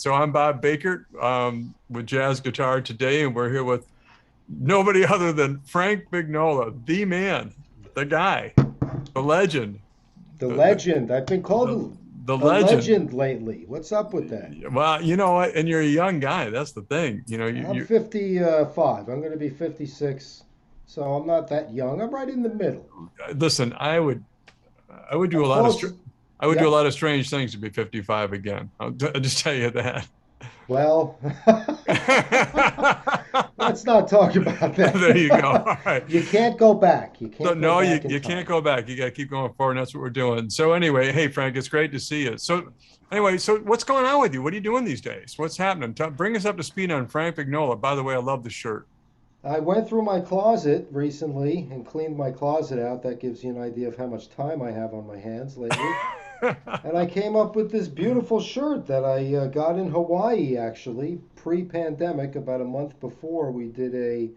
So I'm Bob Bakert with Jazz Guitar today, and we're here with nobody other than Frank Vignola, the man, the guy, the legend, The the legend. I've been called the a legend. legend lately. What's up with that? Well, you know what? And you're a young guy. That's the thing. You know, I'm 55. I'm going to be 56. So I'm not that young. I'm right in the middle. listen. I would do a I'm lot of close. I would do a Yep. lot of strange things to be 55 again. I'll just tell you that. Well, let's not talk about There you go. that. All right. You can't go back. You So can't go no, back in you can't time. go back. You got to keep going forward. And that's what we're doing. So anyway, hey Frank, it's great to see you. So anyway, so what's going on with you? What are you doing these days? What's happening? Bring us up to speed on Frank Vignola. By the way, I love the shirt. I went through my closet recently and cleaned my closet out. That gives you an idea of how much time I have on my hands lately. And I came up with this beautiful shirt that I got in Hawaii actually, pre-pandemic, about a month before we did a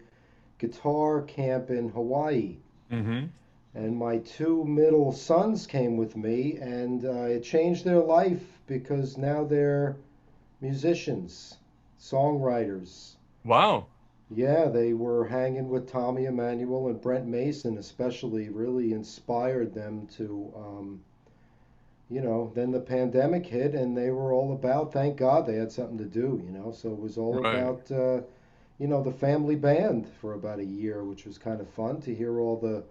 guitar camp in Hawaii. Mm-hmm. And my two middle sons came with me, and it changed their life because now they're musicians, songwriters. Wow. Yeah, they were hanging with Tommy Emmanuel and Brent Mason, especially, really inspired them to then the pandemic hit and they were all about, thank God they had something to do. So it was all Right. about, the family band for about a year, which was kind of fun to hear all the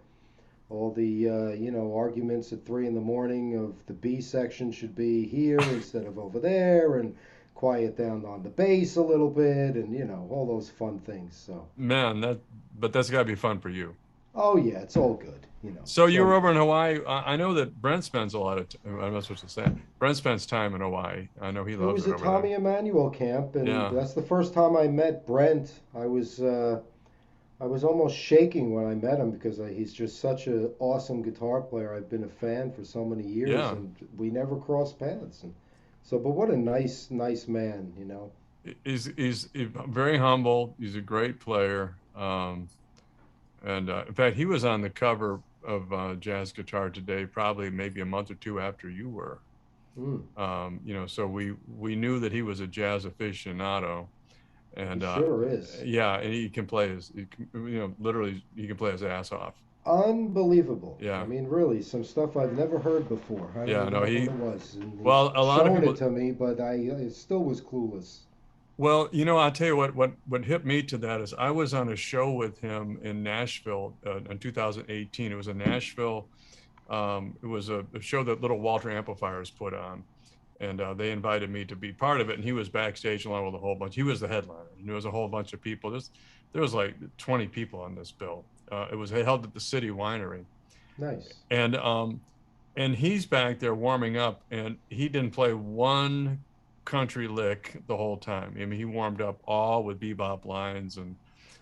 arguments at 3 in the morning of the B section should be here instead of over there, and quiet down on the bass a little bit, and all those fun things. So, Man, but that's got to be fun for you. oh yeah, it's all good. So It's you all were over good. in Hawaii. I know that Brent spends a lot of. I'm not supposed to say. Brent spends time in Hawaii. I know he It loves was it a over there. Tommy Emmanuel camp, and Yeah. that's the first time I met Brent. I was almost shaking when I met him because he's just such an awesome guitar player. I've been a fan for so many years, Yeah. and we never crossed paths. And so, but what a nice, nice man. He's very humble. He's a great player. And in fact, he was on the cover of Jazz Guitar Today, probably maybe a month or two after you were. Mm, So we knew that he was a jazz aficionado, he and sure is. yeah, and literally he can play his ass off. Unbelievable. I Yeah, mean, really, some stuff I've never heard before. I don't yeah. even No, know what it was. And he's well, a lot of shown it people. to me, but I still was clueless. Well, I'll tell you what hit me to that is I was on a show with him in Nashville in 2018. It was a Nashville. It was a show that Little Walter Amplifiers put on, and they invited me to be part of it. And he was backstage along with a whole bunch. He was the headliner, and there was a whole bunch of people. There was like 20 people on this bill. It was held at the City Winery, Nice. and he's back there warming up, and he didn't play one country lick the whole time. I mean, he warmed up all with bebop lines, and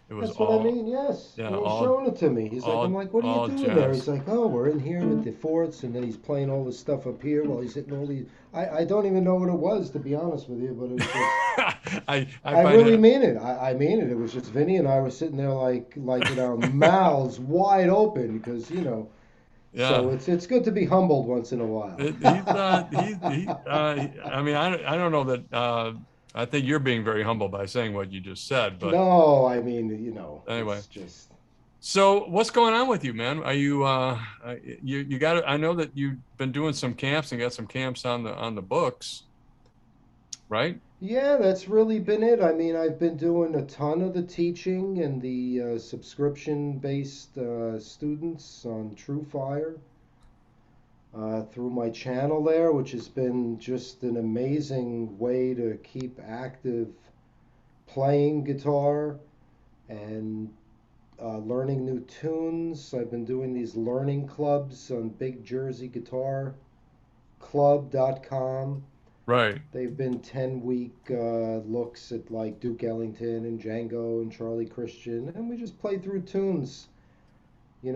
it was That's what I all, mean, yes. yeah, And he's showing it to me. I'm like, what are you all doing there? jazz. He's like, oh, we're in here with the fourths, and then he's playing all this stuff up here while he's hitting all these. I don't even know what it was, to be honest with you, but it was just. I I find really it. mean it. I mean it. It was just Vinny and I were sitting there like with our mouths wide open because. Yeah. So it's good to be humbled once in a while. I mean, I don't know that. I think you're being very humble by saying what you just said, but No, I mean, anyway. it's just. So what's going on with you, man? Are you you got? I know that you've been doing some camps and got some camps on the books, right? Yeah, that's really been it. I mean, I've been doing a ton of the teaching and the subscription-based students on TrueFire through my channel there, which has been just an amazing way to keep active playing guitar and learning new tunes. I've been doing these learning clubs on Big Jersey Guitar Club.com. Right. They've been 10-week looks at like Duke Ellington and Django and Charlie Christian, and we just play through tunes. 10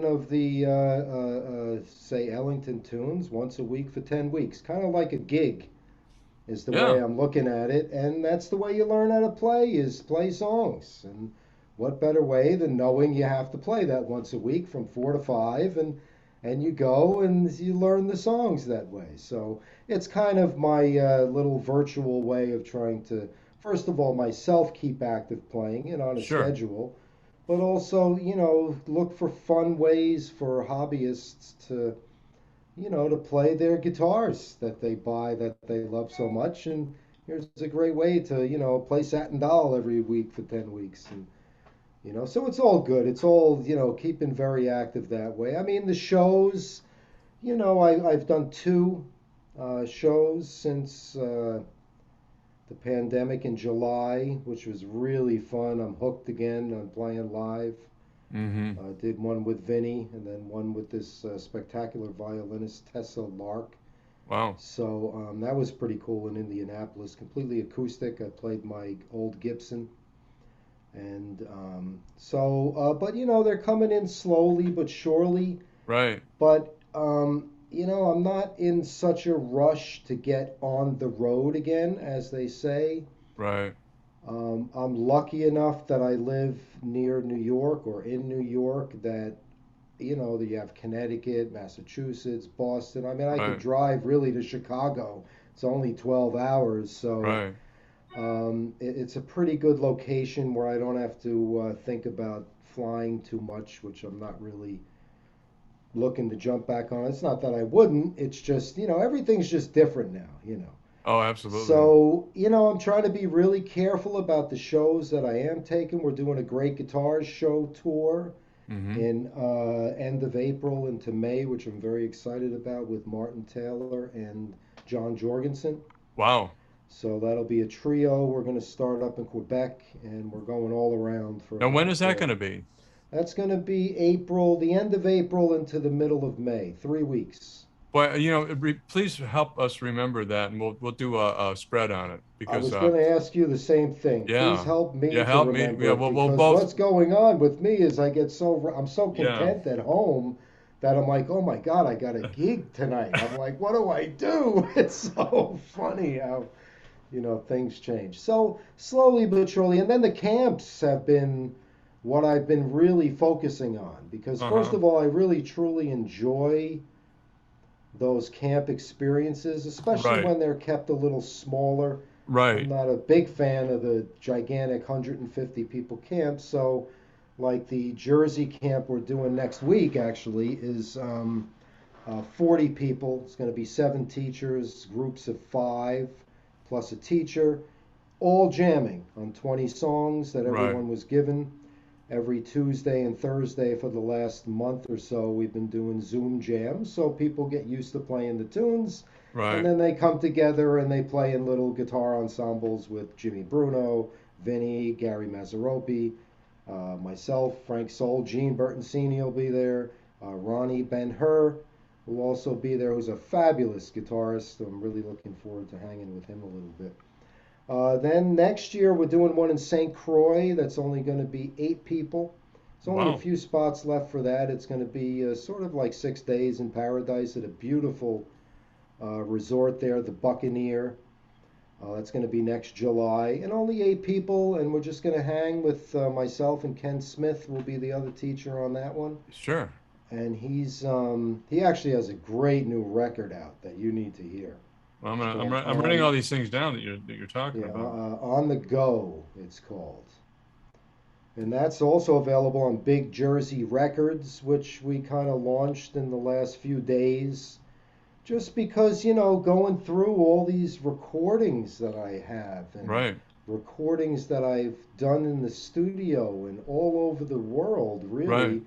of the, say, Ellington tunes once a week for 10 weeks. Kind of like a gig is the way Yeah. I'm looking at it, and that's the way you learn how to play is play songs. And what better way than knowing you have to play that once a week from 4 to 5, and you go and you learn the songs that way. So it's kind of my little virtual way of trying to, first of all, myself keep active playing and on a Sure. schedule, but also, look for fun ways for hobbyists to, to play their guitars that they buy that they love so much. And here's a great way to, play Satin Doll every week for 10 weeks. And, so it's all good. It's all, keeping very active that way. I mean, the shows, I've done two shows since the pandemic in July, which was really fun. I'm hooked again on playing live. Mm-hmm. Did one with Vinnie and then one with this spectacular violinist, Tessa Lark. Wow. So that was pretty cool in Indianapolis. Completely acoustic. I played my old Gibson. And but they're coming in slowly but surely. Right. But, I'm not in such a rush to get on the road again, as they say. Right. I'm lucky enough that I live near New York or in New York that, that you have Connecticut, Massachusetts, Boston. I mean, I could Right. drive really to Chicago. It's only 12 hours. So Right. it's a pretty good location where I don't have to think about flying too much, which I'm not really looking to jump back on. It's not that I wouldn't. It's just, everything's just different now. Oh, absolutely. So, I'm trying to be really careful about the shows that I am taking. We're doing a great guitars show tour Mm-hmm. in end of April into May, which I'm very excited about with Martin Taylor and John Jorgensen. Wow. So that'll be a trio. We're going to start up in Quebec and we're going all around for Now, when about is that going to be? that's going to be April, the end of April into the middle of May, 3 weeks. Well, please help us remember that, and we'll do a spread on it I because was going to ask you the same thing. Please yeah, help me yeah, to help me. Yeah, remember it we'll because both. what's going on with me is I'm so Yeah. content at home that I'm like, oh my God, I got a gig tonight. I'm like, what do I do? It's so funny how, things change. So slowly but surely. And then the camps have been what I've been really focusing on because, first Uh-huh. of all, I really truly enjoy those camp experiences, especially Right. when they're kept a little smaller. I'm Right. not a big fan of the gigantic 150 people camps. So, like the Jersey camp we're doing next week, actually, is 40 people. It's going to be 7 teachers, groups of 5, plus a teacher, all jamming on 20 songs that Right. everyone was given. Every Tuesday and Thursday for the last month or so, we've been doing Zoom jams so people get used to playing the tunes. And Right. then they come together and they play in little guitar ensembles with Jimmy Bruno, Vinnie, Gary Mazzaropi, myself, Frank Soul, Gene Bertoncini will be there, Ronnie Ben Hur will also be there, who's a fabulous guitarist. I'm really looking forward to hanging with him a little bit. Then next year we're doing one in St. Croix that's only going to be 8 people. There's only a Wow. few spots left for that. It's going to be sort of like 6 days in paradise at a beautiful resort there, the Buccaneer. That's going to be next July, and only 8 people. And we're just going to hang with myself and Ken Smith will be the other teacher on that one. Sure. And he actually has a great new record out that you need to hear. Well, It's called I'm writing all these things down that you're talking Yeah, about. On the Go, it's called. And that's also available on Big Jersey Records, which we kind of launched in the last few days. Just because, going through all these recordings that I have and Right. recordings that I've done in the studio and all over the world, Right. really,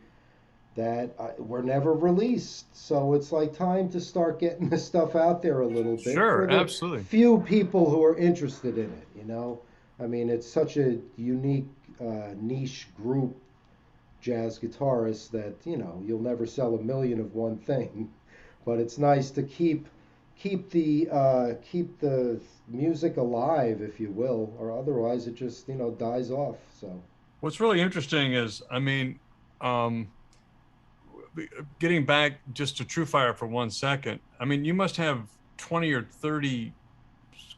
that were never released. So it's like time to start getting this stuff out there a little bit for Sure. the Absolutely. few people who are interested in it. I mean, it's such a unique niche group, jazz guitarists, that, you'll never sell a million of one thing. But it's nice to keep the music alive, if you will, or otherwise it just, dies off. So What's really interesting is, um, getting back just to True Fire for 1 second. I mean, you must have 20 or 30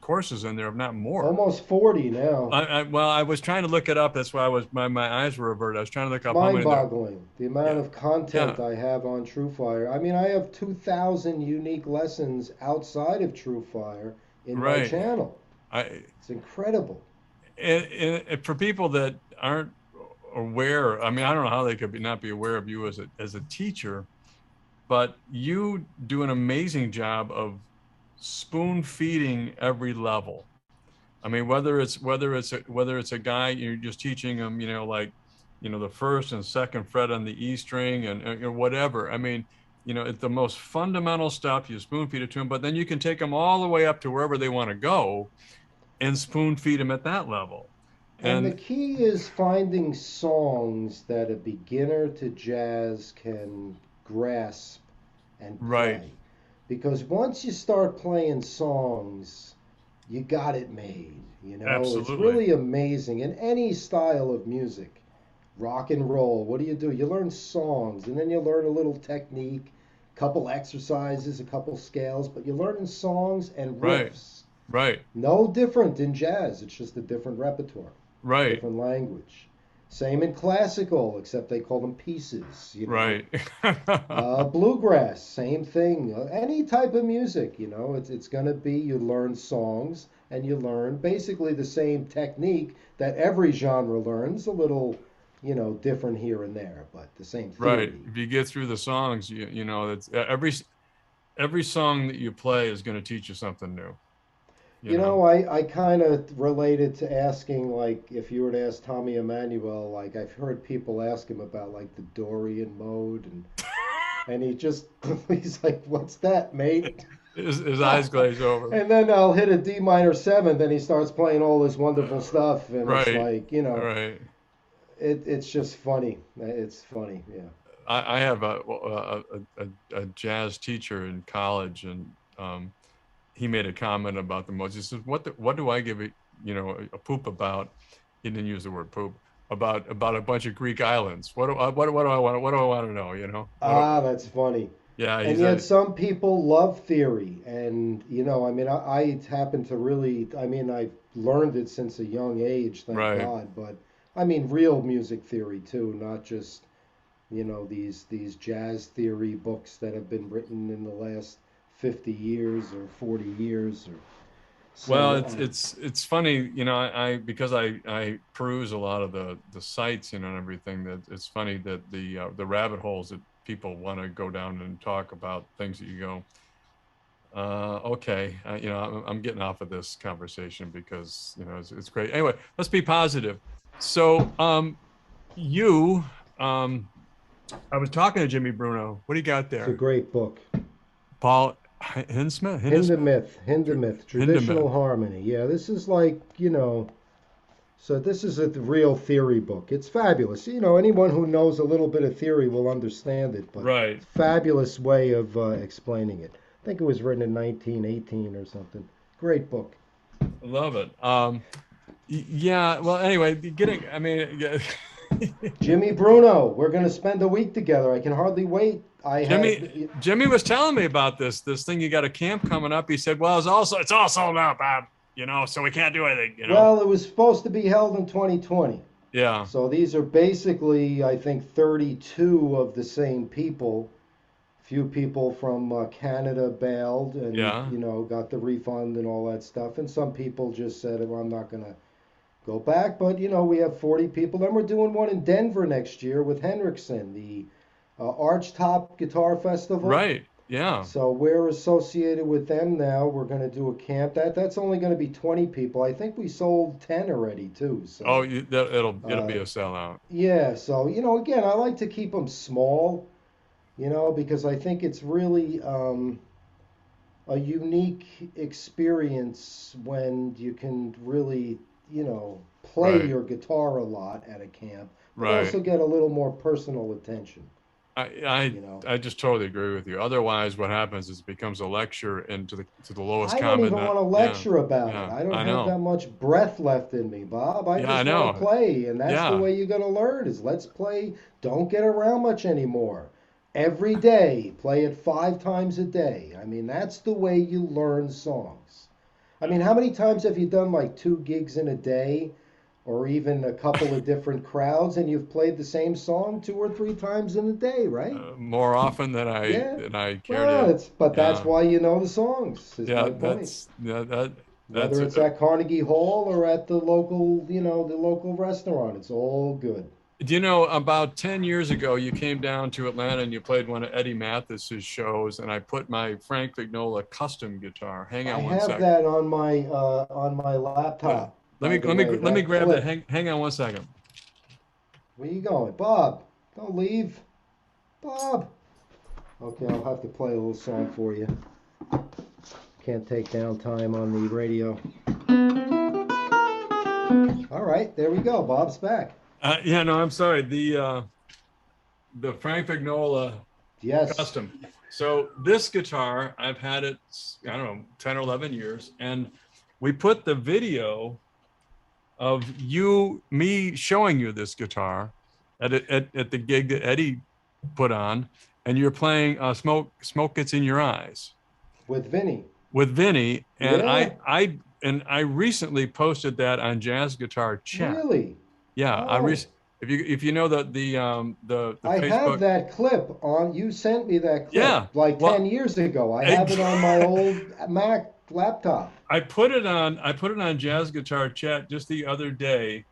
courses in there, if not more. Almost 40 now. Well, I was trying to look it up. That's why my eyes were averted. I was trying to look It's up how many there. mind-boggling, the amount Yeah, of content yeah, I have on TrueFire. I mean, I have 2,000 unique lessons outside of TrueFire in my right. channel. I It's incredible. and for people that aren't aware, I mean, I don't know how they could not be aware of you as a teacher, but you do an amazing job of spoon feeding every level. I mean, whether it's a guy you're just teaching him, like, the first and second fret on the E string and whatever. I mean, it's the most fundamental stuff. You spoon feed it to them, but then you can take them all the way up to wherever they want to go and spoon feed them at that level. And the And key is finding songs that a beginner to jazz can grasp and right, play. Because once you start playing songs, you got it made. You know, it's absolutely, really amazing in any style of music. Rock and roll, what do? You learn songs and then you learn a little technique, couple exercises, a couple scales, but you're learning songs and right, riffs. right, No different in jazz, it's just a different repertoire, right, different language. Same in classical, except they call them pieces, you know. right, Bluegrass, same thing. Any type of music, you know, it's going to be you learn songs and you learn basically the same technique that every genre learns, a little, different here and there, but the same right. theory. If you get through the songs, it's every song that you play is going to teach you something new. You You know, know, I kind of related to asking, like, if you were to ask Tommy Emmanuel, like, I've heard people ask him about, like, the Dorian mode, and he just, he's like, what's that, mate? his eyes glaze over. And then I'll hit a D minor seventh, and he starts playing all this wonderful stuff, and it's Right, like, right. it's just funny. It's funny, yeah. I have a jazz teacher in college, and he made a comment about the modes. He says, what do I give a poop about?" He didn't use the word poop, about a bunch of Greek islands. What do I want to know? Ah, that's funny. Yeah, And he's yet a some people love theory, and I mean, I happen to really, I mean, I've learned it since a young age, thank right. God. But I mean, real music theory too, not just these jazz theory books that have been written in the last 50 years or 40 years or Well, so. it's funny, I because I peruse a lot of the sites, and everything. That it's funny that the rabbit holes that people want to go down and talk about things that you go, okay, I'm getting off of this conversation because it's great. Anyway, let's be positive. So, you, um, I was talking to Jimmy Bruno. What do you got It's a there? great book. Paul Hinsmith, Hindemith, Hindemith. traditional harmony. Yeah, this is like, so this is a real theory book. It's fabulous. Anyone who knows a little bit of theory will understand it, but Right. fabulous way of explaining it. I think it was written in 1918 or something. Great book. I love it. Yeah. Well, anyway, I mean, yeah. Jimmy Bruno, we're going to spend a week together. I can hardly wait. I Jimmy, had, Jimmy was telling me about this thing. You got a camp coming up. He said, "Well, it's all sold out, Bob. So we can't do anything. well, it was supposed to be held in 2020. Yeah. So these are basically, I think, 32 of the same people. Few people from Canada bailed and Yeah. got the refund and all that stuff, and some people just said, "Well, I'm not gonna go back." But we have 40 people, and we're doing one in Denver next year with Hendrickson, the Archtop Guitar Festival. Right. Yeah. So we're associated with them now. We're going to do a camp. That's only going to be 20 people. I think we sold 10 already too. Oh, So it'll be uh, a sellout. yeah. So again, I like to keep them small. Because I think it's really a unique experience when you can really, play Right. your guitar a lot at a camp, but Right. also get a little more personal attention, I I you know. I just totally agree with you. Otherwise, what happens is it becomes a lecture into the lowest I don't common. even want to Yeah. lecture about it. Yeah. I don't I have that know. much breath left in me, Bob. I Yeah. I just want to know. play, and that's the Yeah. way you're going to learn is let's play. Don't get around much anymore. Every day, play it 5 times a day. I mean, that's the way you learn songs. I mean, how many times have you done like 2 gigs in a day, or even a couple of different crowds, and you've played the same song 2 or 3 times in a day, right? More often Yeah. than I care Well, to. but that's Yeah, why you know the songs, is yeah, my point. that's Whether it's at Carnegie Hall or at the local, the local restaurant, it's all good. Do you know, about 10 years ago, you came down to Atlanta and you played one of Eddie Mathis's shows, and I put my Frank Vignola custom guitar. Hang I on one have sec. that on my Uh, laptop, by the way. let me That grab that. clip. Hang on one second. Where you going, Bob? Don't leave, Bob. Okay, I'll have to play a little song for you. Can't take down time on the radio. All right, there we go. Bob's back. Yeah, no, I'm sorry. The Frank Vignola Yes. custom. So this guitar, I've had it, I don't know, 10 or 11 years, and we put the video of me showing you this guitar at the gig that Eddie put on, and you're playing Smoke Gets in Your Eyes With Vinnie. with Vinnie, and Yeah. I recently posted that on Jazz Guitar Chat. Really? Yeah, Oh. if you know the I have Facebook. that clip on. You sent me that clip Yeah, like well, 10 years ago. I have it on my old Mac laptop. I put it on Jazz Guitar Chat just the other day,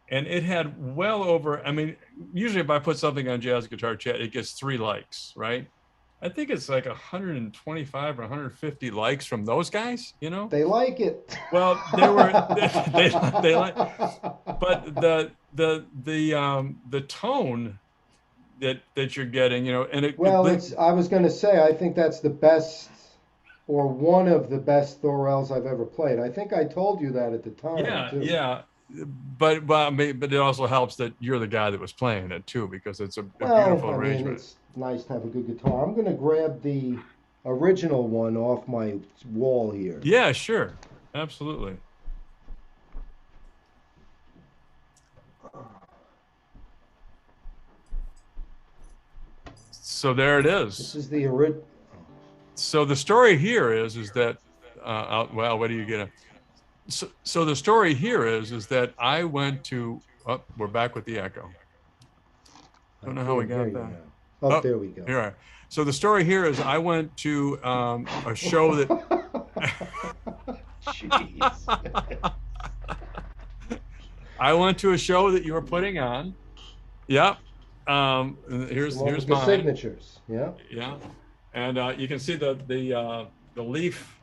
and it had well over, I mean, usually if I put something on Jazz Guitar Chat, it gets 3 likes, right? I think it's like 125 or 150 likes from those guys, you know? They like it. Well, they like, but the tone that you're getting, you know, and Well, I was going to say, I think that's the best, or one of the best Thorells I've ever played. I think I told you that at the time, yeah, too. yeah. I mean, but it also helps that you're the guy that was playing it too, because it's a Well, beautiful I mean, arrangement. it's nice to have a good guitar. I'm going to grab the original one off my wall here. Yeah, sure. Absolutely. So there it This is. is the original. So the story here is that, well, what do you get? So the story here is that I went to, oh, we're back with the echo. I Don't know how we can't hear got you that. now. Oh, Oh, there we go. here I are. So the story here is I went to a show that Jeez. I went to a show that you were putting on. Yep. Here's The mine. signatures. Yeah. Yeah, and you can see the leaf.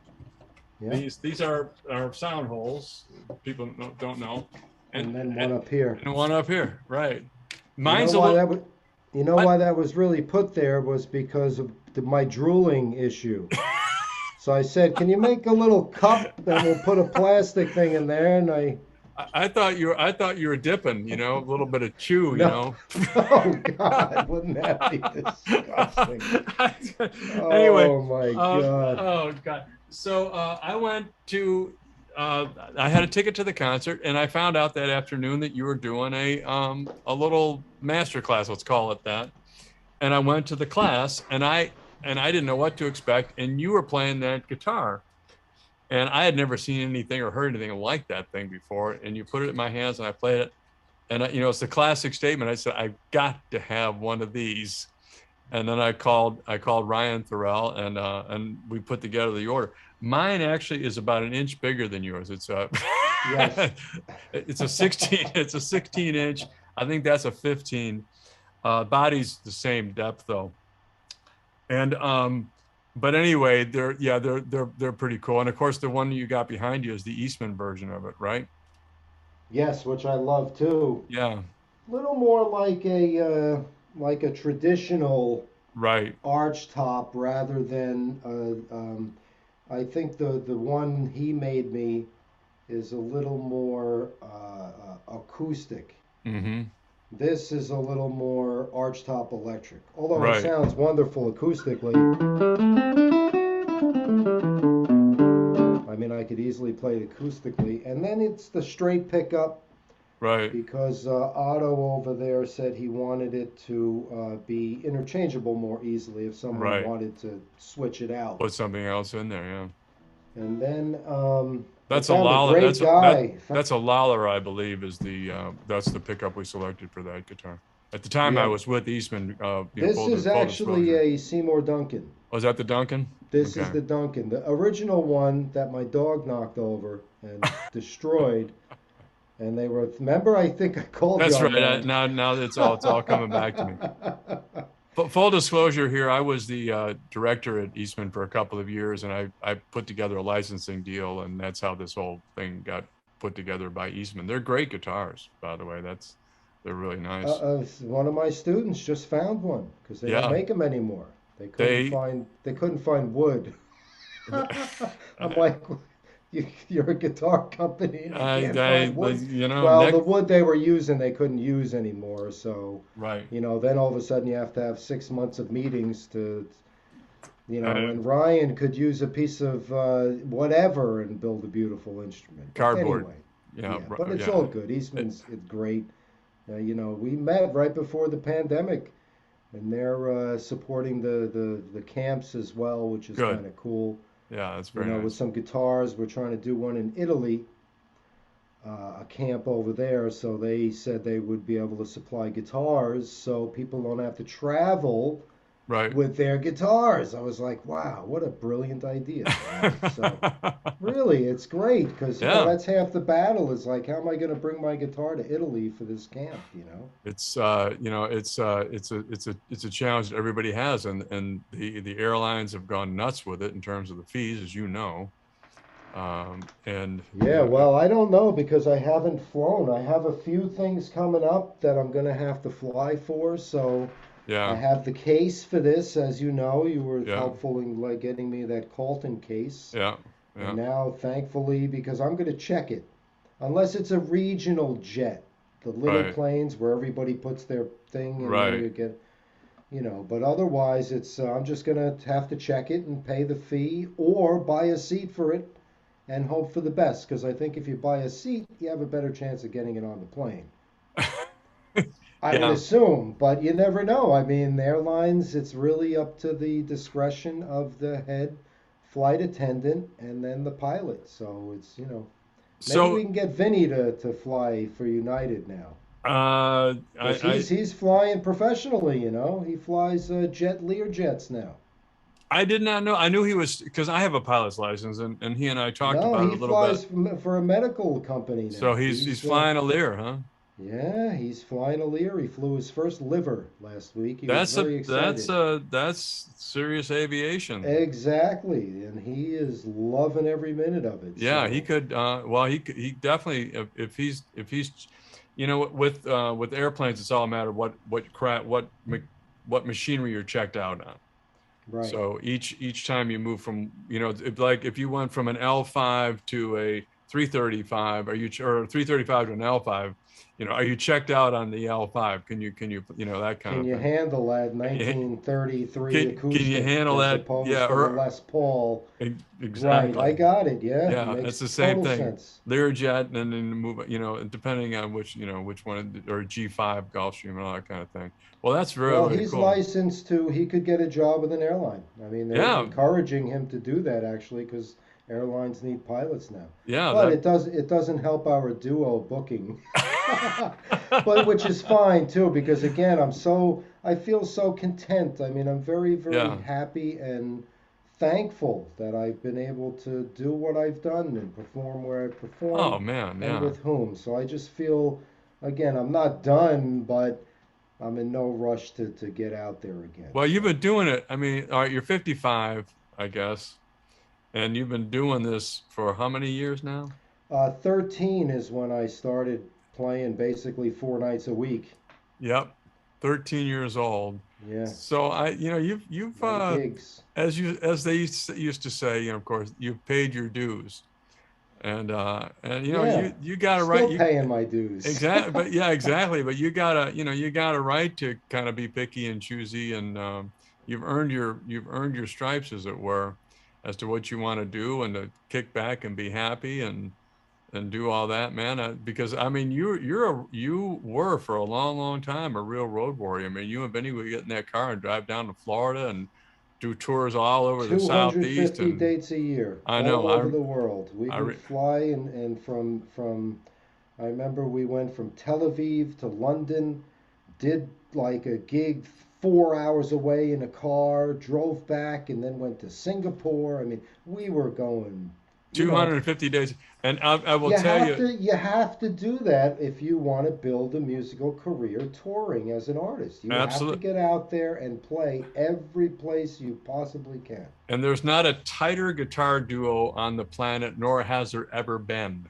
Yeah. These are sound holes. People don't know, And then one up here. and one up here. Right. You know Mine's a why little. that was, you know What? why that was really put there was because of my drooling issue. So I said, "Can you make a little cup? Then we'll put a plastic thing in there." And I thought you were dipping. You know, a little bit of chew. You no, know. oh God, wouldn't that be disgusting? Anyway, Oh my God. oh God. So I went to. I had a ticket to the concert, and I found out that afternoon that you were doing a little master class. Let's call it that. And I went to the class, and I didn't know what to expect. And you were playing that guitar, and I had never seen anything or heard anything like that thing before. And you put it in my hands, and I played it. And you know, it's the classic statement. I said, I've got to have one of these. And then I called Ryan Thorell, and we put together the order. Mine actually is about an inch bigger than yours. It's Yes. it's a 16 inch. I think that's a 15. Body's the same depth though. And but anyway, they're pretty cool. And of course, the one you got behind you is the Eastman version of it, right? Yes, which I love too. Yeah. A little more like a traditional Right. arch top rather than I think the one he made me is a little more acoustic. Mm-hmm. This is a little more arch top electric, although it Right. sounds wonderful acoustically. I mean, I could easily play it acoustically, and then it's the straight pickup. Right. Because Otto over there said he wanted it to be interchangeable more easily if someone Right. wanted to switch it out. Put something else in there, yeah. And then I That's a found a Lala. great guy. That's a Lala, I believe, is the that's the pickup we selected for that guitar. At the time, I Yeah, was with Eastman. this is Full actually disclosure. a Seymour Duncan. Was that the Duncan? This is Okay. the Duncan, the original one that my dog knocked over and destroyed. And they were, remember, I think I called you That's on right. that. Now it's all coming back to me. Full disclosure here, I was the director at Eastman for a couple of years, and I put together a licensing deal, and that's how this whole thing got put together by Eastman. They're great guitars, by the way. They're really nice. One of my students just found one because they don't Yeah, make them anymore. they. They couldn't find wood. I'm I, like, you're a guitar company and you can't find wood. you know, Well, the wood they were using they couldn't use anymore. So, right. then all of a sudden you have to have 6 months of meetings to, Uh, and Ryan could use a piece of whatever and build a beautiful instrument. But Cardboard. anyway, Yeah, yeah, but it's yeah. all good. Eastman's it's great. We met right before the pandemic, and they're supporting the camps as well, which is Good. kind of cool. Yeah, that's very With nice. some guitars, we're trying to do one in Italy, a camp over there. So they said they would be able to supply guitars, so people don't have to travel Right. with their guitars. I was like, wow, what a brilliant idea. So really, it's great because Yeah. that's half the battle. Is like, how am I going to bring my guitar to Italy for this camp? It's it's a challenge that everybody has, and the airlines have gone nuts with it in terms of the fees, as you know. And Yeah, well, I don't know because I haven't flown. I have a few things coming up that I'm going to have to fly for. So I yeah, have the case for this. As you know, you were yeah, helpful in like getting me that Colton case. yeah, And yeah, now, thankfully, because I'm going to check it, unless it's a regional jet, the little right, planes where everybody puts their thing and then right. you get, but otherwise it's I'm just going to have to check it and pay the fee or buy a seat for it and hope for the best because I think if you buy a seat, you have a better chance of getting it on the plane. I would Yeah. assume, but you never know. I mean, airlines, it's really up to the discretion of the head flight attendant and then the pilot. So it's, maybe we So can get Vinnie to fly for United now. Because I he's flying professionally, He flies Jet Lear jets now. I did not know. I knew he was because I have a pilot's license, and he and I talked No, about it he a little bit. flies for a medical company So now. he's flying a Lear, huh? Yeah, he's flying a Lear. He flew his first liver last week. He was very excited. That's serious aviation. Exactly, and he is loving every minute of it. Yeah, he So, could. Well, he definitely if he's, with airplanes, it's all a matter of what machinery you're checked out on. right. So each time you move from, like if you went from an L5 to a 335, or 335 to an L5, are you checked out on the L5? That kind Can of you thing. handle that Can you 1933 can you acoustic handle as that? opposed Yeah, to the or Les Paul? Right, I exactly. got it. Yeah, Yeah, makes it's the same total thing. sense. Learjet, and then move, depending on which one, or G5 Gulfstream and all that kind of thing. Well, that's really, Well, really he's cool. licensed to, he could get a job with an airline. I mean, they're Yeah, encouraging him to do that actually because airlines need pilots now. yeah, But it doesn't help our duo booking. But which is fine too because again, I feel so content. I mean, I'm very very yeah. happy and thankful that I've been able to do what I've done and perform where I Oh performed man, and yeah. with whom. So I just feel again, I'm not done, but I'm in no rush to get out there again. Well, you've So been doing it. I mean, all right, you're 55, I guess, and you've been doing this for how many years now? 13 is when I started playing basically 4 nights a week. Yep, 13 years old. Yeah, So you've a lot of gigs. as they used to say, of course, you've paid your dues, and Yeah, you got a right. still paying my dues. Exactly, but yeah, exactly. But you got a right to kind of be picky and choosy, and you've earned your stripes, as it were, as to what you want to do, and to kick back and be happy and do all that, man. Because I mean, you were for a long, long time a real road warrior. I mean, you and Vinnie would get in that car and drive down to Florida and do tours all over the Southeast, 250 and dates a year, I all know over the world. We I would fly and from I remember we went from Tel Aviv to London, did like a gig 4 hours away in a car, drove back, and then went to Singapore. I mean, we were going, you know, 250 days, and I will tell you, you have to do that if you want to build a musical career touring as an artist. You have to absolutely. get out there and play every place you possibly can. And there's not a tighter guitar duo on the planet, nor has there ever been,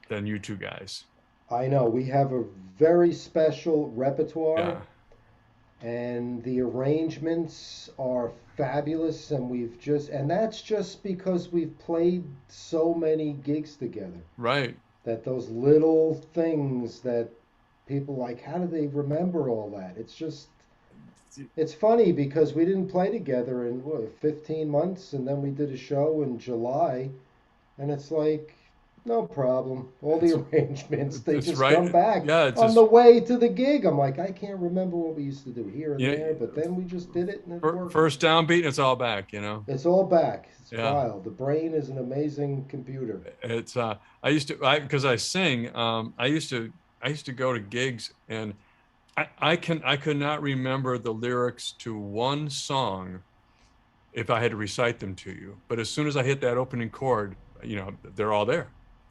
than you two guys. I know we have a very special repertoire, Yeah, and the arrangements are fabulous, and and that's just because we've played so many gigs together, right. that those little things that people like, how do they remember all that? It's funny because we didn't play together in what, 15 months, and then we did a show in July, and it's like no problem. All the It's arrangements, they it's just come right. back Yeah, it's on just the way to the gig. I'm like, I can't remember what we used to do here and you there, know, but then we just did it and it worked. first downbeat, and it's all back. It's all back. It's Yeah. wild. The brain is an amazing computer. It's I used to because I sing. I used to go to gigs, and I could not remember the lyrics to one song if I had to recite them to you. But as soon as I hit that opening chord, they're all there.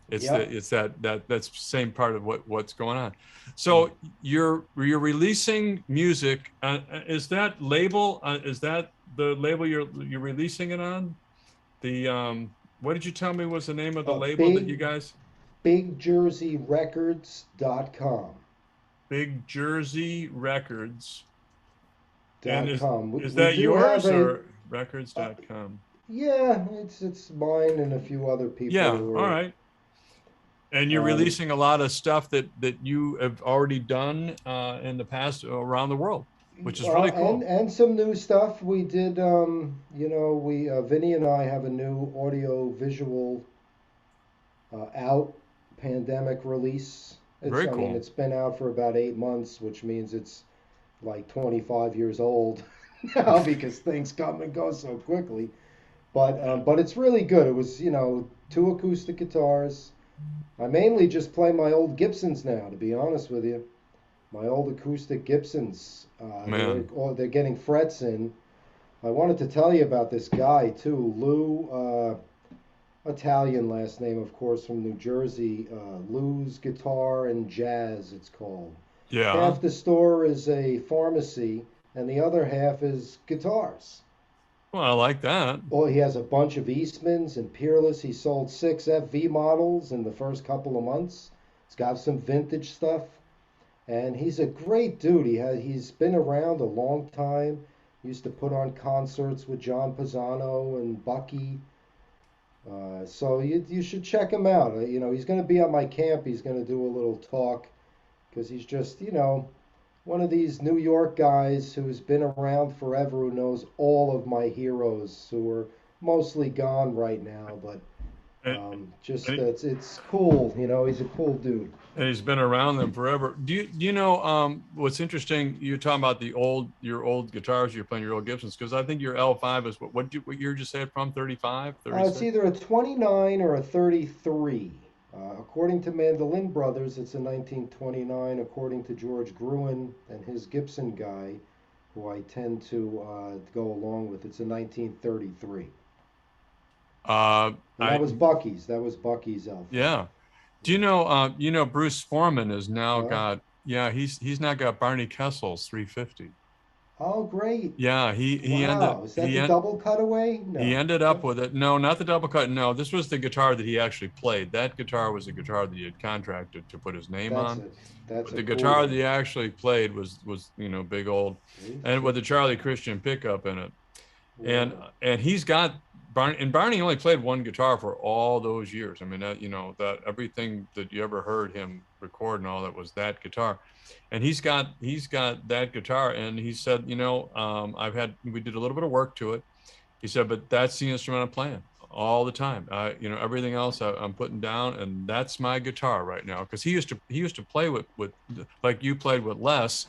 Yep. It's that's the same part of what's going on. So you're releasing music. Is that label? Is that the label you're releasing it on? The what did you tell me was the name of the label that you Big guys? BigJerseyRecords.com. Big Jersey Records. And Dot com. is We that do have yours a or records.com? yeah, it's mine and a few other people Yeah, who all are right. And you're um, releasing a lot of stuff that you have already done in the past around the world, which is really cool. and some new stuff. We did we Vinnie and I have a new audio visual out pandemic release. Very I mean cool. it's been out for about 8 months, which means it's like 25 years old now because things come and go so quickly. But it's really good. It was two acoustic guitars. I mainly just play my old Gibsons now, to be honest with you. My old acoustic Gibsons. Man. They're getting frets in. I wanted to tell you about this guy too, Lou. Italian last name, of course, from New Jersey. Lou's Guitar and Jazz, it's called. Yeah. Half the store is a pharmacy, and the other half is guitars. Well, I like that. Well, he has a bunch of Eastmans and Peerless. He sold 6 FV models in the first couple of months. He's got some vintage stuff, and he's a great dude. He's been around a long time. He used to put on concerts with John Pisano and Bucky. So you should check him out. He's going to be at my camp. He's going to do a little talk because he's just one of these New York guys who's been around forever, who knows all of my heroes who are mostly gone right now, but And, just and, it's cool. He's a cool dude. and he's been around them forever. Do you know what's interesting? You're talking about your old guitars. You're playing your old Gibsons because I think your L5 is what year did you say it from? 35, It's 36? either a 29 or a 33. According to Mandolin Brothers, it's a 1929. According to George Gruen and his Gibson guy, who I tend to go along with, it's a 1933. And that I was Bucky's. That was Bucky's elf. Yeah. Do you know Bruce Foreman has now Uh, got he's now got Barney Kessel's 350. oh, great. Yeah, Wow. Is that the double cutaway? he No. ended Is up that, with it. No, not the double cut. No, this was the guitar that he actually played. That guitar was the guitar that he had contracted to put his name that's on. a, that's But a the cool guitar one. that he actually played was big old, and with the Charlie Christian pickup in it. And Wow. he's got Barney only played one guitar for all those years. I mean that that everything that you ever heard him record and all that was that guitar. And he's got that guitar, and he said, we did a little bit of work to it. He said, but that's the instrument I'm playing all the time. Everything else I'm putting down, and that's my guitar right now. Because he used to play with like you played with Les.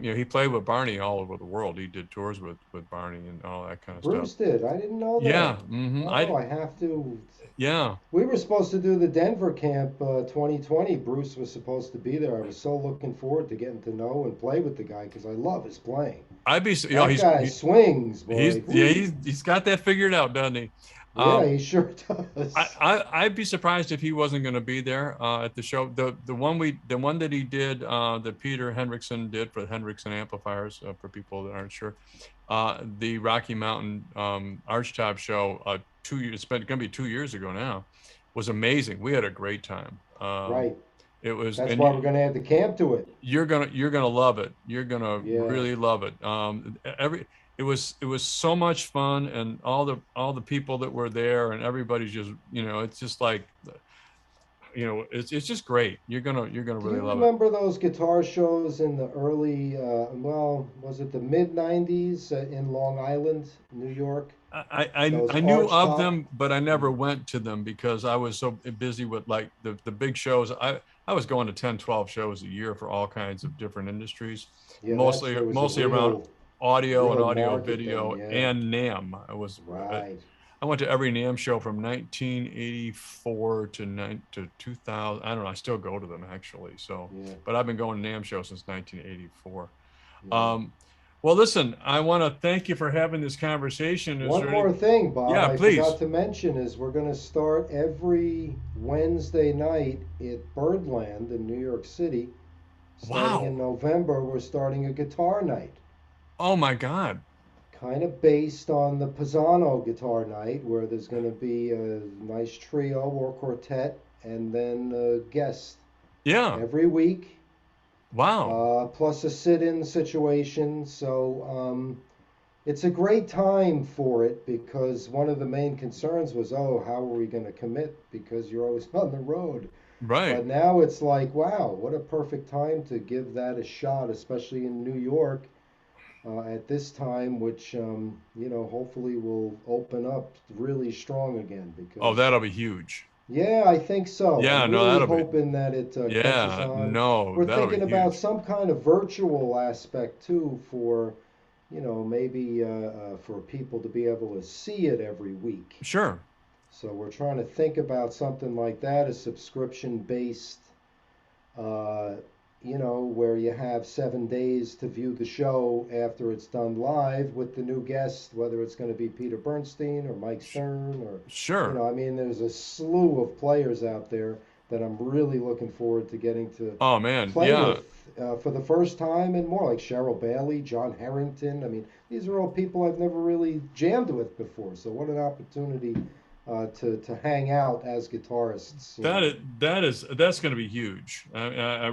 He played with Barney all over the world. He did tours with Barney and all that kind of stuff. Bruce did. I didn't know Yeah. that. Hmm. Oh, I have to. Yeah. We were supposed to do the Denver camp 2020. Bruce was supposed to be there. I was so looking forward to getting to know and play with the guy because I love his playing. I'd be, That guy swings, boy. he's got that figured out, doesn't he? Yeah, he sure does. I'd be surprised if he wasn't going to be there at the show. The one that he did that Peter Hendrickson did for the Hendrickson amplifiers for people that aren't sure, the Rocky Mountain Archtop show 2 years. It's going to be 2 years ago now. Was amazing. We had a great time. Right. It was. That's why we're going to add the camp to it. You're gonna love it. You're gonna Yeah. really love it. It was so much fun, and all the people that were there, and everybody's just, it's just like, it's just great. You're gonna really love it. Do you remember those guitar shows in the early, was it the mid '90s in Long Island, New York? I knew of them, but I never went to them because I was so busy with like the big shows. I was going to 10, 12 shows a year for all kinds of different industries, Yeah, mostly around audio and audio market video then, yeah. and NAMM. Right. I went to every NAMM show from 1984 to 2000. I don't know. I still go to them actually. So, Yeah. but I've been going to NAMM shows since 1984. Yeah. Well, listen, I want to thank you for having this conversation. One more thing, Bob, Yeah, I please. forgot to mention is we're going to start every Wednesday night at Birdland in New York City. Starting in November, we're starting a guitar night. Oh my God. Kind of based on the Pisano guitar night, where there's going to be a nice trio or quartet and then a guest. Yeah. Every week. Wow. Plus a sit-in situation. So it's a great time for it because one of the main concerns was, how are we going to commit because you're always on the road. Right. But now it's like, wow, what a perfect time to give that a shot, especially in New York at this time, which, hopefully will open up really strong again. Because that'll be huge. Yeah, I think so. Yeah, I'm really hoping that it catches on. We're thinking about some kind of virtual aspect too for, maybe for people to be able to see it every week. Sure. So we're trying to think about something like that, a subscription-based, where you have 7 days to view the show after it's done live with the new guest, whether it's going to be Peter Bernstein or Mike Stern or, sure. There's a slew of players out there that I'm really looking forward to getting to play with for the first time and more, like Cheryl Bailey, John Harrington. These are all people I've never really jammed with before. So what an opportunity to hang out as guitarists. That's going to be huge. I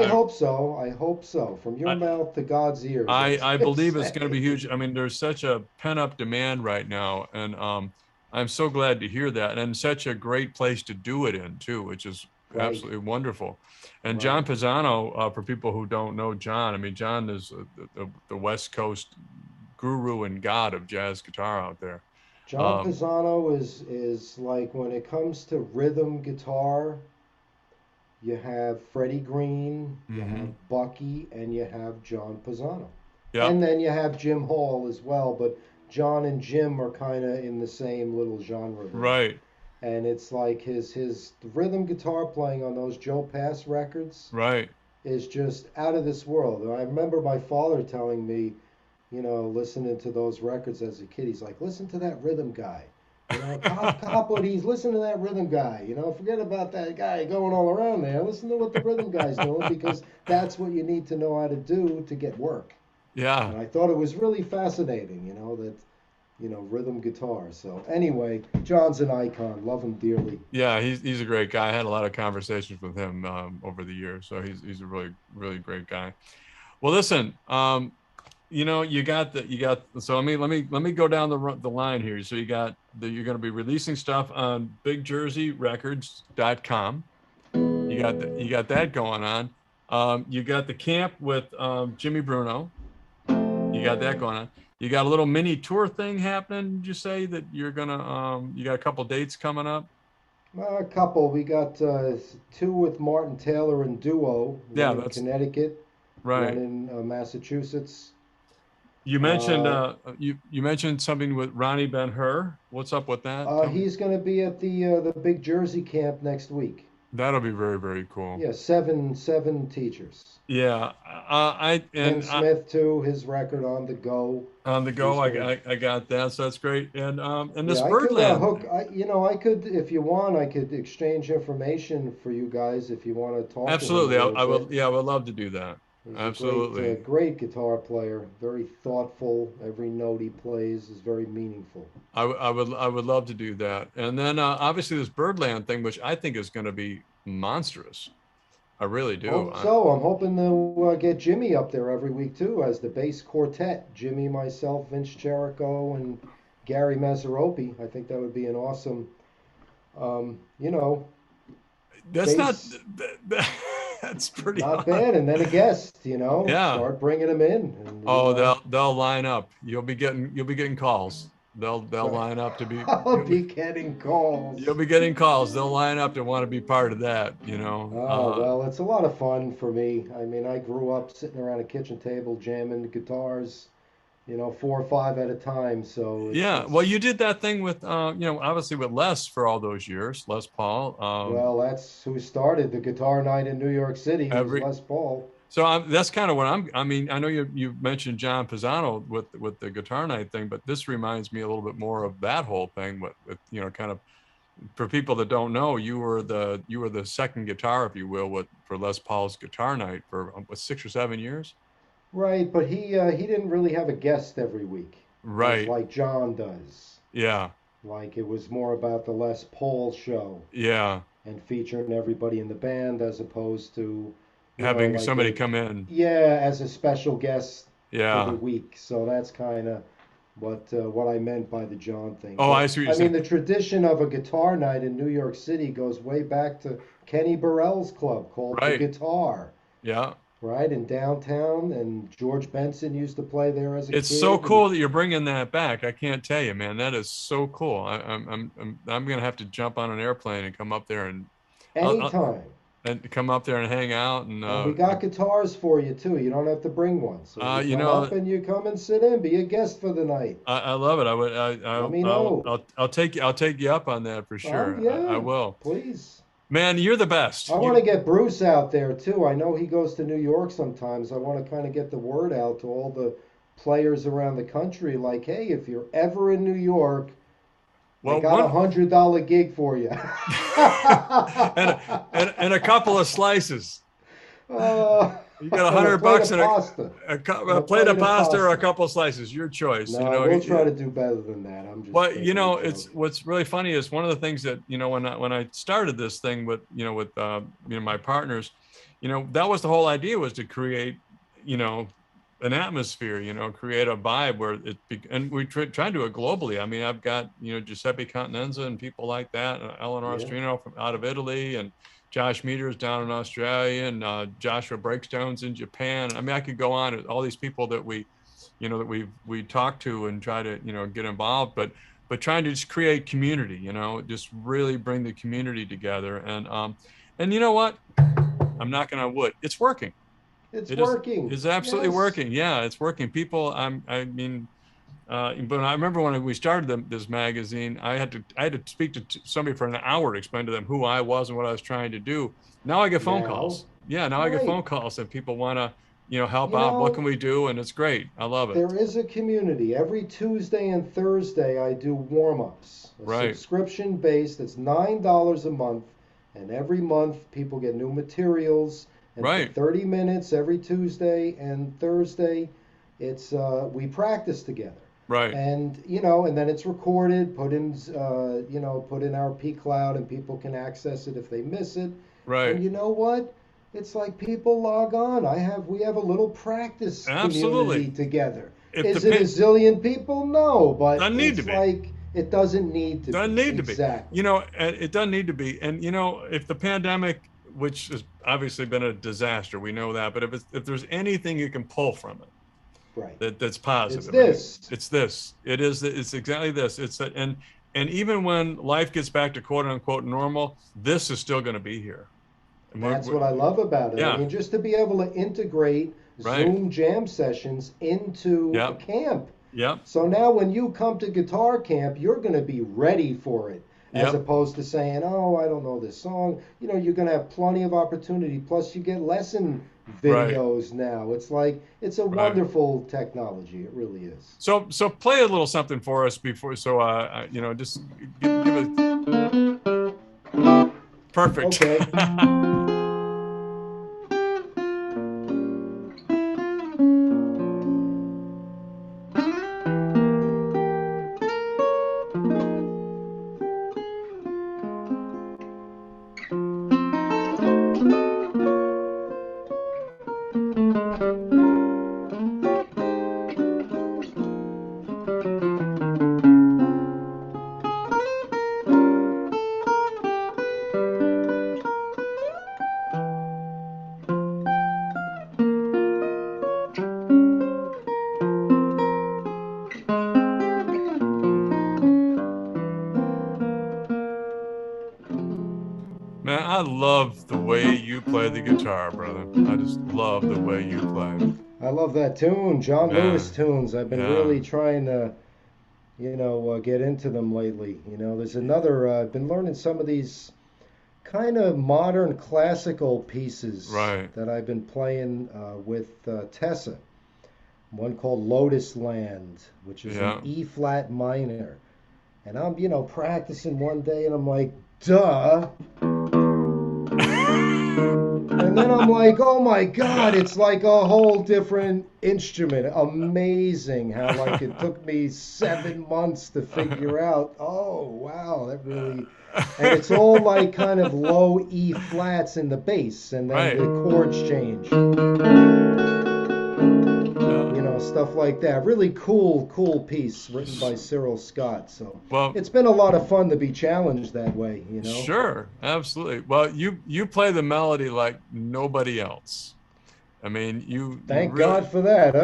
hope so. I hope so. From your mouth to God's ears. I believe it's going to be huge. There's such a pent-up demand right now, and I'm so glad to hear that. And such a great place to do it in too, which is absolutely wonderful. And John Pisano, for people who don't know John, John is the West Coast guru and god of jazz guitar out there. John Pisano is like, when it comes to rhythm guitar, you have Freddie Green, you have Bucky, and you have John Pisano. Yep. And then you have Jim Hall as well, but John and Jim are kind of in the same little genre. Right. And it's like his rhythm guitar playing on those Joe Pass records is just out of this world. And I remember my father telling me, listening to those records as a kid, he's like, listen to that rhythm guy. Listen to that rhythm guy. Forget about that guy going all around there. Listen to what the rhythm guy's doing, because that's what you need to know how to do to get work. Yeah. And I thought it was really fascinating, rhythm guitar. So anyway, John's an icon. Love him dearly. Yeah, he's a great guy. I had a lot of conversations with him over the years, so he's a really, really great guy. Well, listen, so let me go down the line here. So you're going to be releasing stuff on BigJerseyRecords.com. You got that going on. You got the camp with Jimmy Bruno. You got that going on. You got a little mini tour thing happening. Did you say that you're gonna you got a couple dates coming up? A couple. We got 2 with Martin Taylor and Duo in Connecticut. Right. one in Massachusetts. You mentioned Uh, you mentioned something with Ronnie Ben-Hur. What's up with that? Tell me. he's going to be at the big Jersey camp next week. That'll be very, very cool. Yeah, seven teachers. Yeah, Ken Smith too. His record on the go. on the go, He's gonna. I got that, so that's great. And this Yeah, I could Birdland hook. thing. I could, if you want, I could exchange information for you guys if you want to talk to him a Absolutely, little I will. bit. Yeah, I would love to do that. He's a Absolutely. great guitar player. Very thoughtful. Every note he plays is very meaningful. I would love to do that. And then obviously this Birdland thing, which I think is going to be monstrous. I really do. Hope so. I'm hoping to get Jimmy up there every week too as the bass quartet. Jimmy, myself, Vince Cherico, and Gary Mazzaropi. I think that would be an awesome, you know, That's not. bass. That's pretty Not odd. bad. And then a guest, Yeah. start bringing them in. And, Oh, they'll line up. You'll be getting calls. They'll line up to be. I'll be getting You'll calls. be getting calls. They'll line up to want to be part of that. Oh, well, it's a lot of fun for me. I mean, I grew up sitting around a kitchen table jamming guitars, four or five at a time. So Yeah. Well, you did that thing with obviously with Les for all those years, Les Paul. well, that's who started the guitar night in New York City was Every Les Paul. So that's kind of what I mean, I know you mentioned John Pisano with the guitar night thing, but this reminds me a little bit more of that whole thing with kind of for people that don't know, you were the second guitar, if you will, for Les Paul's guitar night for 6 or 7 years. Right, but he didn't really have a guest every week, as Right. like John does. Yeah. Like it was more about the Les Paul show Yeah. and featuring everybody in the band as opposed to, Having like somebody come in. yeah, as a special guest for the Yeah. week. So that's kind of what I meant by the John thing. Oh, But I see what I you're mean, saying. the tradition of a guitar night in New York City goes way back to Kenny Burrell's club called The Right. Guitar, Yeah. right in downtown, and George Benson used to play there as a It's so kid. And cool that you're bringing that back. I can't tell you, man. That is so cool. I'm gonna have to jump on an airplane and come up there I'll anytime. and come up there and hang out and And we got guitars for you too. You don't have to bring one. So you you come know, up and you come and sit in, be a guest for the night. I love it. I would Let me know. I'll take you up on that for Oh sure. I yeah, will. please. Man, you're the best. I want to get Bruce out there too. I know he goes to New York sometimes. I want to kind of get the word out to all the players around the country. Like, hey, if you're ever in New York, I Well, got a one $100 gig for you. and a couple of slices. You got And a plate $100 of pasta. And a plate of pasta or a couple of slices. Your choice. No, we'll try to do better than that. I'm just Well, making a it's joke. what's really funny is one of the things that when I started this thing with my partners, that was the whole idea, was to create an atmosphere, create a vibe where and we try to do it globally. I mean, I've got Giuseppe Continenza and people like that, Eleanor Yeah. Strino from out of Italy, and Josh Meters down in Australia, and Joshua Breakstones in Japan. I mean, I could go on. All these people that we talk to and try to get involved, but trying to just create community, just really bring the community together. And you know what? I'm knocking on wood. It's working. It's It working. is absolutely Yes. working. Yeah, it's working. People, but I remember when we started this magazine, I had to speak to somebody for an hour to explain to them who I was and what I was trying to do. Now I get phone Now, calls. Yeah, now I get right. phone calls and people want to, help You out. What know, can we do? And it's great. I love it. there is a community. Every Tuesday and Thursday, I do warm-ups. A Right. subscription based. It's $9 a month, and every month people get new materials. And Right. for 30 minutes every Tuesday and Thursday, it's we practice together. Right. And and then it's recorded, put in our P Cloud, and people can access it if they miss it. Right. And you know what? It's like people log on. We have a little practice Absolutely. community together. If Is the it a pin- zillion people? No, but Doesn't need to it's be. like it doesn't need to Doesn't be. need to be. Exactly. And it doesn't need to be. And if the pandemic, which has obviously been a disaster, we know that. But if there's anything you can pull from it, Right. that's positive. It's this. It's this. It's exactly this. It's that. And even when life gets back to quote unquote normal, this is still going to be here. And That's what I love about it. Yeah. I mean, just to be able to integrate Right. Zoom jam sessions into a Yep. camp. Yep. So now when you come to guitar camp, you're going to be ready for it, as Yep. opposed to saying, "Oh, I don't know this song." You know, you're going to have plenty of opportunity. Plus, you get lesson Right. videos now. It's like it's a Right. wonderful technology. It really is. So play a little something for us before. So just give a perfect. Okay. Man, I love the way you play the guitar, brother. I just love the way you play. I love that tune, John Lewis Man, tunes. I've been yeah, really trying to, get into them lately. There's another. I've been learning some of these kind of modern classical pieces right. that I've been playing with Tessa. One called Lotus Land, which is an Yeah. E flat minor. And I'm, practicing one day and I'm like, duh. And then I'm like, oh my God, it's like a whole different instrument. Amazing how, like, it took me 7 months to figure out, oh, wow, that really. And it's all like kind of low E flats in the bass, and then Right. the chords change. Yeah. Stuff like that. Really cool piece written by Cyril Scott. So Well, it's been a lot of fun to be challenged that way. sure, absolutely. Well, you play the melody like nobody else. I mean, you Thank really, God for that,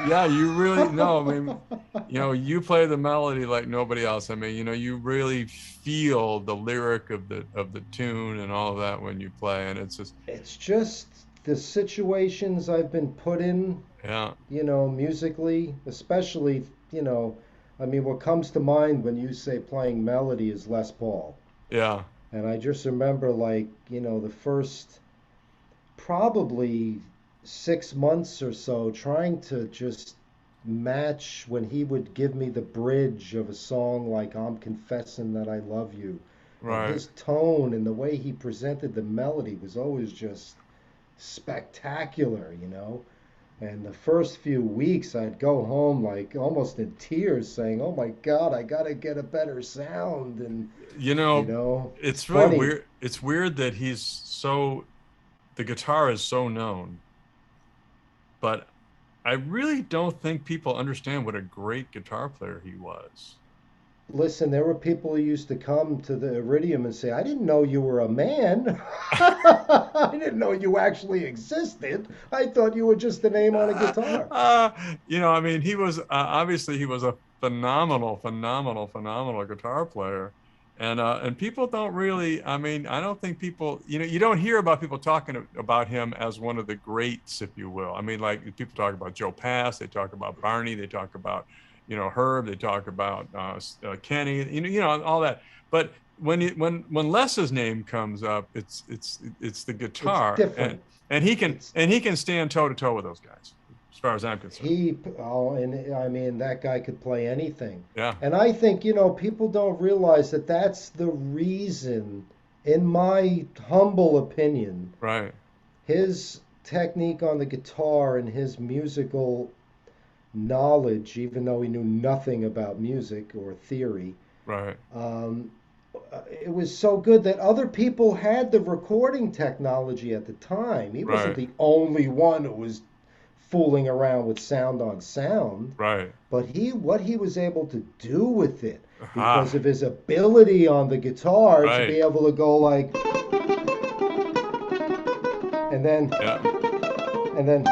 yeah, you really no. I mean, huh? you play the melody like nobody else. I mean, you really feel the lyric of the tune and all of that when you play, and it's just It's just the situations I've been put in, yeah, musically, especially, I mean, what comes to mind when you say playing melody is Les Paul. yeah, And I just remember, like, the first probably 6 months or so trying to just match when he would give me the bridge of a song like I'm Confessing That I Love You. And right. his tone and the way he presented the melody was always just spectacular. And the first few weeks, I'd go home like almost in tears saying, oh my God, I got to get a better sound. And, You you know, know, it's it's really funny. weird. It's weird that the guitar is so known, but I really don't think people understand what a great guitar player he was. Listen, there were people who used to come to the Iridium and say, I didn't know you were a man. I didn't know you actually existed. I thought you were just a name on a guitar. I mean, he was obviously he was a phenomenal guitar player, and people don't really. I mean, I don't think people. You don't hear about people talking about him as one of the greats, if you will. I mean, like people talk about Joe Pass, they talk about Barney, they talk about Herb, they talk about Kenny, all that. But when Les's name comes up, it's the It's guitar, and different. and he can It's and he can stand toe to toe with those guys, as far as I'm concerned. and I mean, that guy could play anything. Yeah, And I think, people don't realize that that's the reason, in my humble opinion, right, his technique on the guitar and his musical knowledge, even though he knew nothing about music or theory, right, um, it was so good that other people had the recording technology at the time. He wasn't right, the only one who was fooling around with sound on sound, right. but what he was able to do with it because Ah, of his ability on the guitar to right. be able to go like, and then Yeah, and then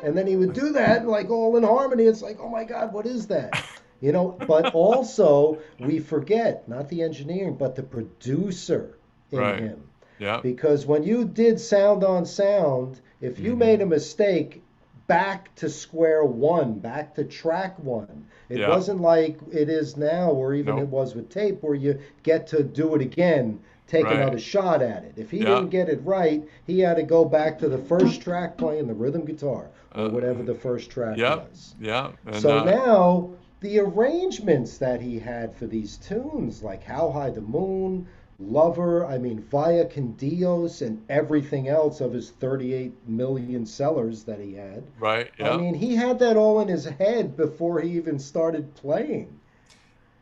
and then he would do that like all in harmony. It's like, oh my God, what is that? But also we forget not the engineering, but the producer in right. him. Yeah. Because when you did sound on sound, if you made Hmm. a mistake, back to square one, back to track one. It Yeah. wasn't like it is now, or even it Nope. was with tape, where you get to do it again, take Right. another shot at it. If he Yeah. didn't get it right, he had to go back to the first track playing the rhythm guitar or Uh, whatever the first track yep. was. Yeah. And So now the arrangements that he had for these tunes, like How High the Moon, Lover, I mean, Via con Dios, and everything else of his 38 million sellers that he had. right. I Yeah. mean, he had that all in his head before he even started playing.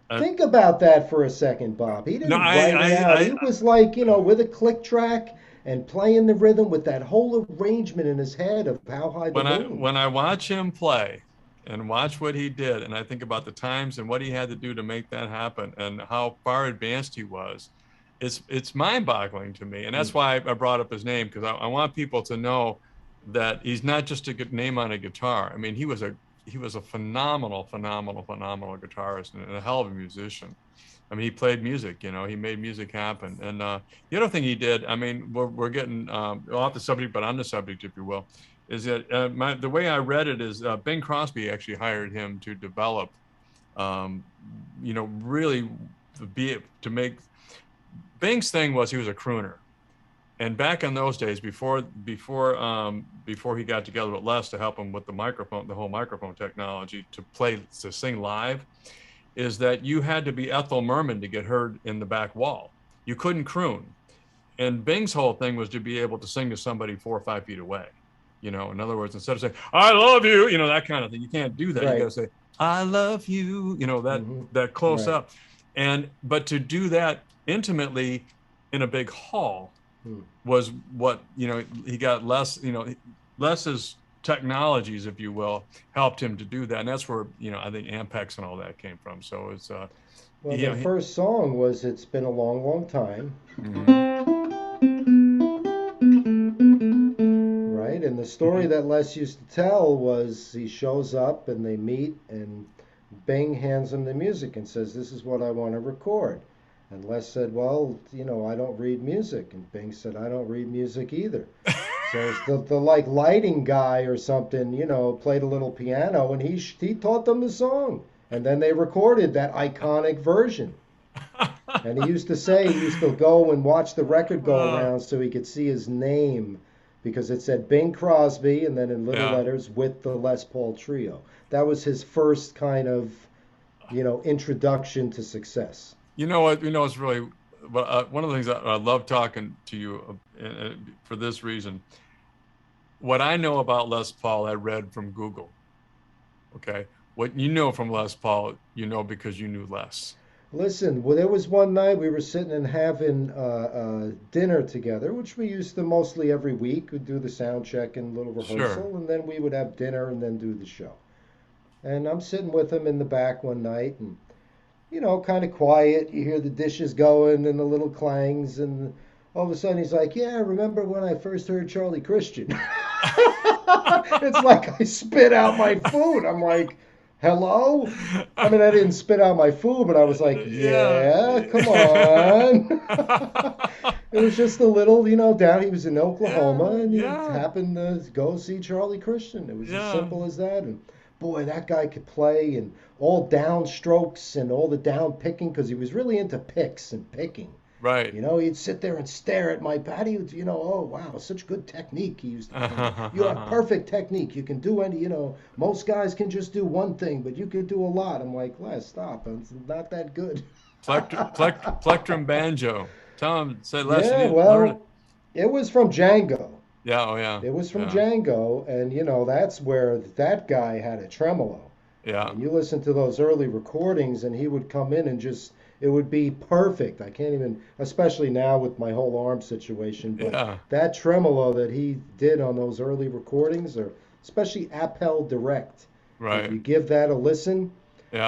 Uh, Think about that for a second, Bob. He no, didn't write it out. He was like, with a click track and playing the rhythm with that whole arrangement in his head of How High the Moon. when I watch him play and watch what he did, and I think about the times and what he had to do to make that happen and how far advanced he was, it's mind-boggling to me. And that's why I brought up his name, because I want people to know that he's not just a good name on a guitar. I mean, he was a phenomenal, phenomenal, phenomenal guitarist and a hell of a musician. I mean, he played music, he made music happen. And the other thing he did, I mean, we're getting off the subject, but on the subject, if you will, is that the way I read it is Bing Crosby actually hired him to develop, really to make. Bing's thing was he was a crooner. And back in those days, before he got together with Les to help him with the microphone, the whole microphone technology to sing live, is that you had to be Ethel Merman to get heard in the back wall. You couldn't croon. And Bing's whole thing was to be able to sing to somebody 4 or 5 feet away. In other words, instead of saying, I love you, that kind of thing, you can't do that. Right. You got to say, I love you, that close Right. up. But to do that intimately in a big hall was what, he got Les's technologies, if you will, helped him to do that. And that's where, I think Ampex and all that came from. So it's, well, the first song was It's Been a Long, Long Time. Right. And the story that Les used to tell was he shows up and they meet and Bing hands him the music and says, this is what I want to record. And Les said, well, I don't read music. And Bing said, I don't read music either. So the lighting guy or something, played a little piano and he taught them the song. And then they recorded that iconic version. And he used to say he used to go and watch the record go around so he could see his name, because it said Bing Crosby and then in little letters with the Les Paul Trio. That was his first kind of, introduction to success. You know what? It's really one of the things I love talking to you for this reason. What I know about Les Paul, I read from Google. Okay, what you know from Les Paul, because you knew Les. Listen, well, there was one night we were sitting and having dinner together, which we used to mostly every week. We'd do the sound check and little rehearsal, and then we would have dinner and then do the show. And I'm sitting with him in the back one night, and kind of quiet. You hear the dishes going and the little clangs, and all of a sudden he's like, yeah, remember when I first heard Charlie Christian? It's like I spit out my food. I'm like, hello? I mean, I didn't spit out my food, but I was like, yeah, come on. It was just a little, down. He was in Oklahoma, and he happened to go see Charlie Christian. It was as simple as that. And boy, that guy could play, and all down strokes and all the down picking, because he was really into picks and picking. Right. He'd sit there and stare at my patty. Oh, wow, such good technique. He used to you have perfect technique. You can do any, most guys can just do one thing, but you could do a lot. I'm like, Les, stop. It's not that good. Plectrum banjo. Tell him, say Les. Yeah, well, it was from Django. Yeah, oh yeah. It was from Django, and that's where that guy had a tremolo. Yeah. And you listen to those early recordings, and he would come in and it would be perfect. I can't even, especially now with my whole arm situation, but that tremolo that he did on those early recordings, or especially Appel Direct. Right. If you give that a listen, it's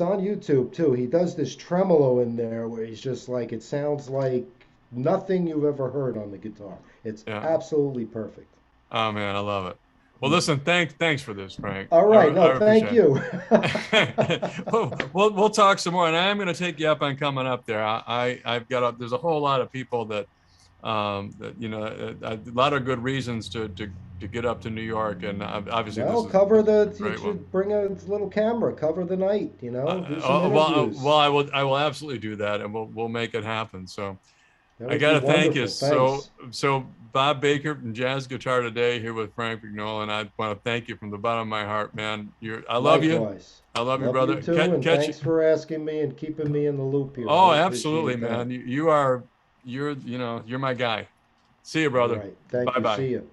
on YouTube too. He does this tremolo in there where he's just like, it sounds like nothing you've ever heard on the guitar. It's absolutely perfect. Oh man, I love it. Well, listen, thanks for this, Frank. All right, thank you. We'll talk some more, and I am going to take you up on coming up there. I've got there's a whole lot of people that A lot of good reasons to get up to New York, and obviously Well, this is a you great one. should bring a little camera, cover the night, do some Well, interviews. I will absolutely do that, and we'll make it happen. So That I would be gotta thank you. wonderful. Thanks. So Bob Bakert and Jazz Guitar today here with Frank Vignola, and I want to thank you from the bottom of my heart, man. I love you. Likewise. I love you, Love you brother. too, and Catch. thanks for asking me and keeping me in the loop here. Oh, I absolutely, appreciate that. man. You're my guy. See you, All brother. right. Thank Bye you. bye. See you.